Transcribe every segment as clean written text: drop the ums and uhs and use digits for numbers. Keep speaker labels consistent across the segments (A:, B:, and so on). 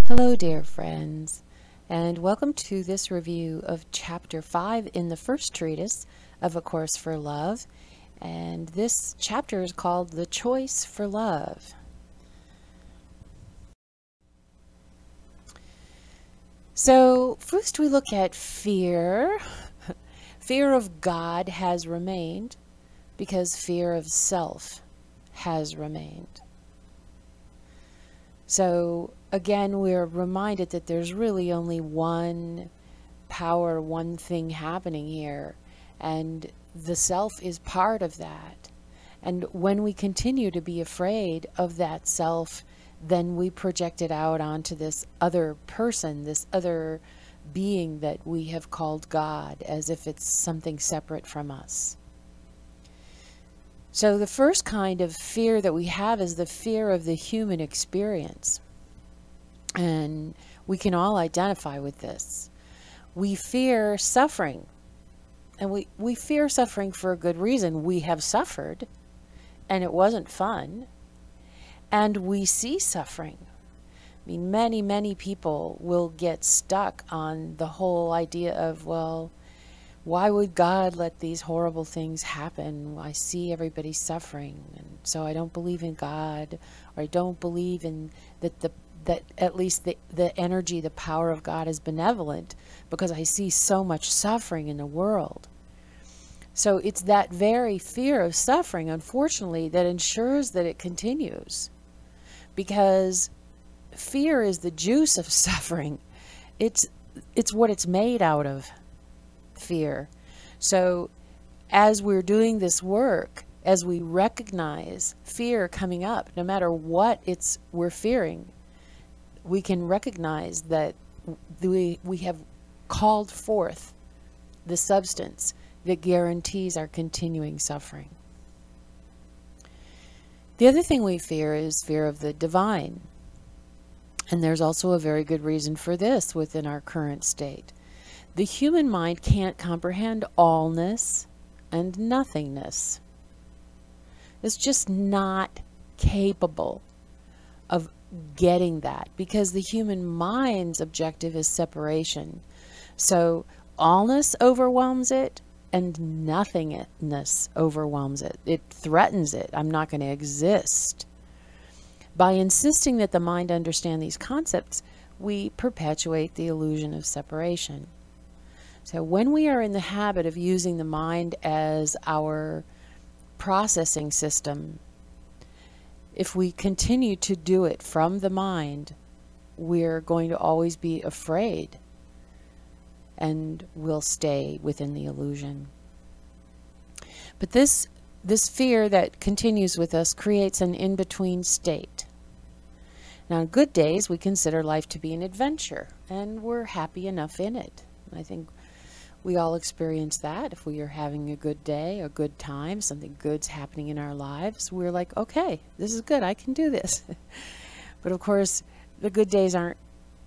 A: Hello, dear friends, and welcome to this review of Chapter 5 in the first treatise of A Course for Love. And this chapter is called The Choice for Love. So, first we look at fear. Fear of God has remained because fear of self has remained. So, again, we're reminded that there's really only one power, one thing happening here, and the self is part of that. And when we continue to be afraid of that self, then we project it out onto this other person, this other being that we have called God, as if it's something separate from us. So the first kind of fear that we have is the fear of the human experience. And we can all identify with this. We fear suffering. And we fear suffering for a good reason. We have suffered, and it wasn't fun. And we see suffering. I mean, many people will get stuck on the whole idea of, well, why would God let these horrible things happen? I see everybody suffering, and so I don't believe in God, or I don't believe in that at least the energy, the power of God is benevolent, because I see so much suffering in the world. So it's that very fear of suffering, unfortunately, that ensures that it continues, because fear is the juice of suffering. It's what it's made out of. Fear. So as we're doing this work, as we recognize fear coming up, no matter what we're fearing, we can recognize that we have called forth the substance that guarantees our continuing suffering. The other thing we fear is fear of the divine. And there's also a very good reason for this within our current state. The human mind can't comprehend allness and nothingness. It's just not capable of getting that, because the human mind's objective is separation. So allness overwhelms it, and nothingness overwhelms it. It threatens it. I'm not going to exist. By insisting that the mind understand these concepts, we perpetuate the illusion of separation. So when we are in the habit of using the mind as our processing system, if we continue to do it from the mind, we're going to always be afraid, and we'll stay within the illusion. But this fear that continues with us creates an in-between state. Now, on good days, we consider life to be an adventure, and we're happy enough in it. I think we all experience that. If we are having a good day, a good time, something good's happening in our lives, we're like, okay, this is good, I can do this. But of course, the good days aren't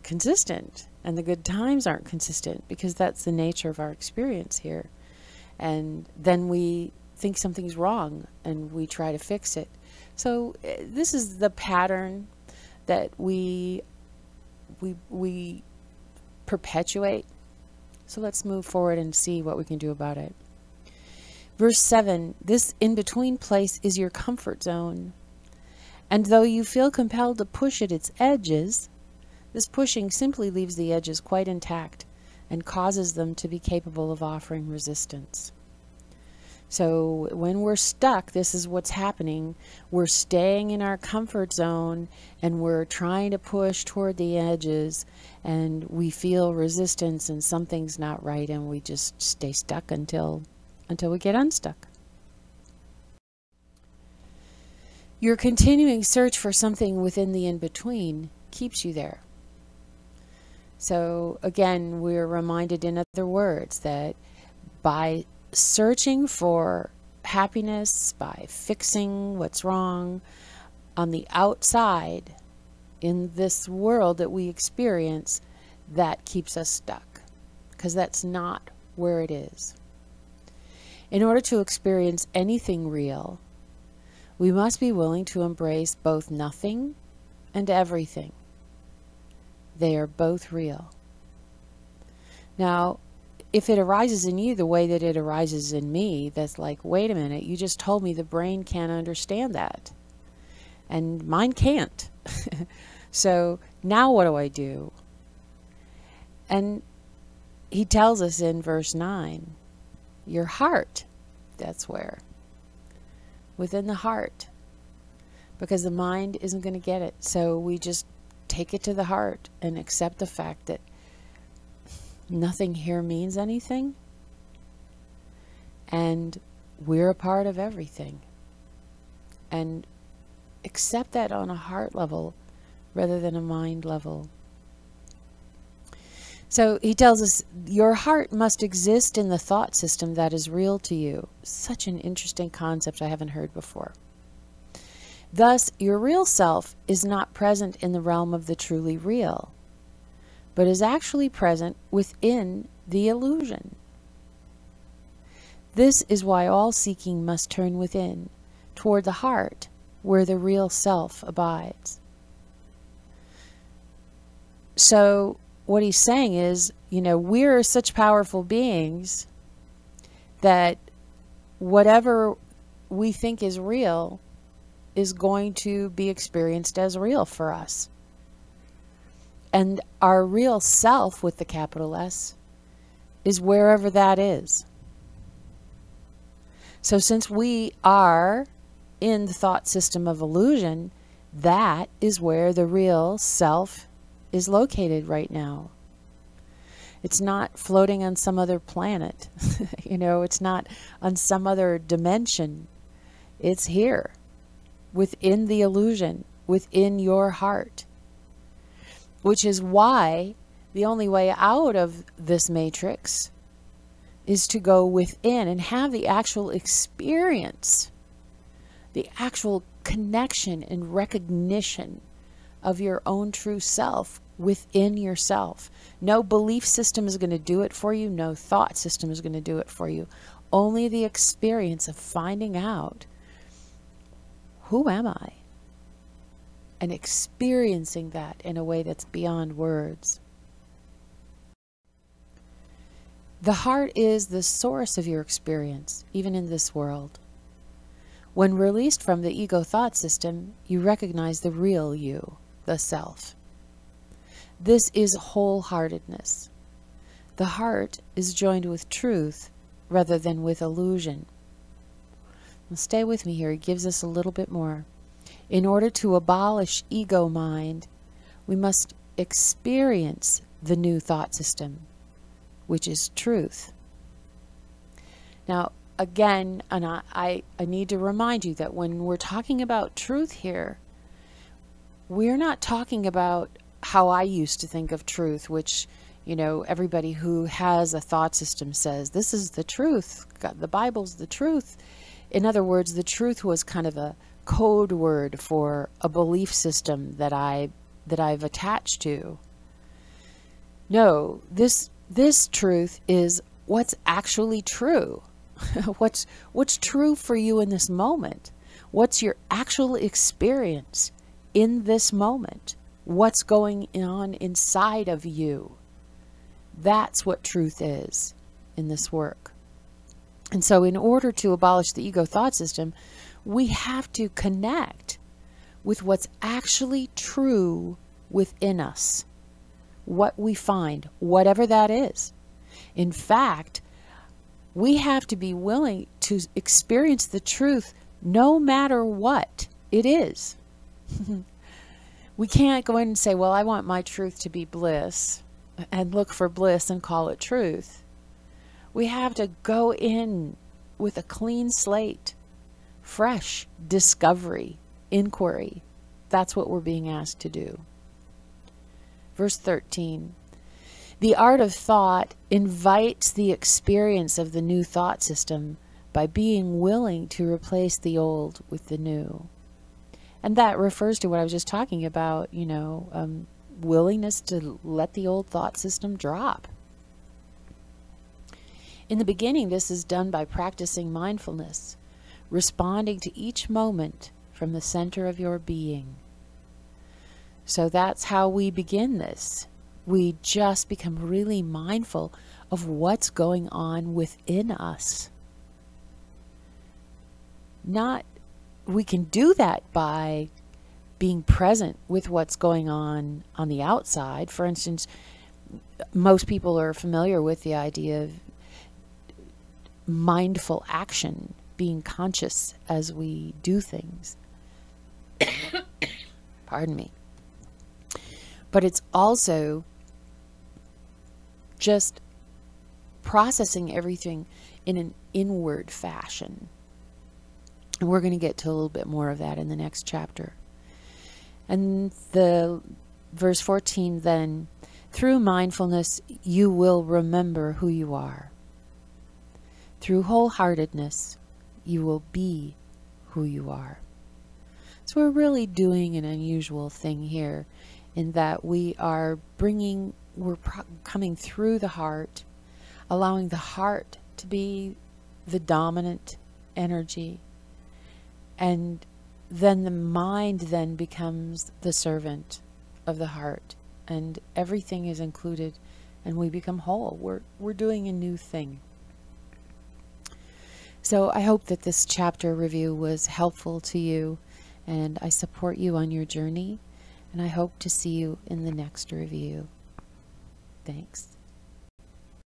A: consistent, and the good times aren't consistent, because that's the nature of our experience here. And then we think something's wrong, and we try to fix it. So this is the pattern that we perpetuate. So let's move forward and see what we can do about it. Verse 7, this in-between place is your comfort zone. And though you feel compelled to push at its edges, this pushing simply leaves the edges quite intact and causes them to be capable of offering resistance. So when we're stuck, this is what's happening. We're staying in our comfort zone, and we're trying to push toward the edges, and we feel resistance, and something's not right, and we just stay stuck until we get unstuck. Your continuing search for something within the in-between keeps you there. So again, we're reminded, in other words, that by searching for happiness, by fixing what's wrong on the outside in this world that we experience, that keeps us stuck, because that's not where it is. In order to experience anything real, we must be willing to embrace both nothing and everything. They are both real. Now, if it arises in you the way that it arises in me, that's like, wait a minute, you just told me the brain can't understand that. And mine can't. So now what do I do? And he tells us in verse 9, your heart, that's where. Within the heart. Because the mind isn't going to get it. So we just take it to the heart and accept the fact that nothing here means anything. And we're a part of everything. And accept that on a heart level rather than a mind level. So he tells us your heart must exist in the thought system that is real to you. Such an interesting concept I haven't heard before. Thus, your real self is not present in the realm of the truly real, but is actually present within the illusion. This is why all seeking must turn within, toward the heart, where the real self abides. So what he's saying is, we're such powerful beings that whatever we think is real is going to be experienced as real for us. And our real self, with the capital S, is wherever that is. So since we are in the thought system of illusion, that is where the real self is located right now. It's not floating on some other planet. It's not on some other dimension. It's here, within the illusion, within your heart. Which is why the only way out of this matrix is to go within and have the actual experience, the actual connection and recognition of your own true self within yourself. No belief system is going to do it for you. No thought system is going to do it for you. Only the experience of finding out, who am I? And experiencing that in a way that's beyond words. The heart is the source of your experience, even in this world. When released from the ego thought system, you recognize the real you, the self. This is wholeheartedness. The heart is joined with truth rather than with illusion. Now stay with me here. He gives us a little bit more. In order to abolish ego mind, we must experience the new thought system, which is truth. Now, again, and I need to remind you that when we're talking about truth here, we're not talking about how I used to think of truth, which, everybody who has a thought system says, this is the truth. God, the Bible's the truth. In other words, the truth was kind of a code word for a belief system that I've attached to. No, this truth is what's actually true. What's true for you in this moment? What's your actual experience in this moment? What's going on inside of you? That's what truth is in this work. And so in order to abolish the ego thought system, we have to connect with what's actually true within us. What we find, whatever that is. In fact, we have to be willing to experience the truth no matter what it is. We can't go in and say, well, I want my truth to be bliss, and look for bliss and call it truth. We have to go in with a clean slate, fresh discovery, inquiry. That's what we're being asked to do. Verse 13. The art of thought invites the experience of the new thought system by being willing to replace the old with the new. And that refers to what I was just talking about, willingness to let the old thought system drop. In the beginning, this is done by practicing mindfulness, responding to each moment from the center of your being. So that's how we begin this. We just become really mindful of what's going on within us. We can do that by being present with what's going on the outside. For instance, most people are familiar with the idea of mindful action, being conscious as we do things. Pardon me. But it's also just processing everything in an inward fashion. And we're going to get to a little bit more of that in the next chapter. And the verse 14 then, through mindfulness you will remember who you are. Through wholeheartedness you will be who you are. So we're really doing an unusual thing here in that we're coming through the heart, allowing the heart to be the dominant energy, and then the mind then becomes the servant of the heart, and everything is included, and we become whole. We're doing a new thing. So I hope that this chapter review was helpful to you, and I support you on your journey, and I hope to see you in the next review. Thanks.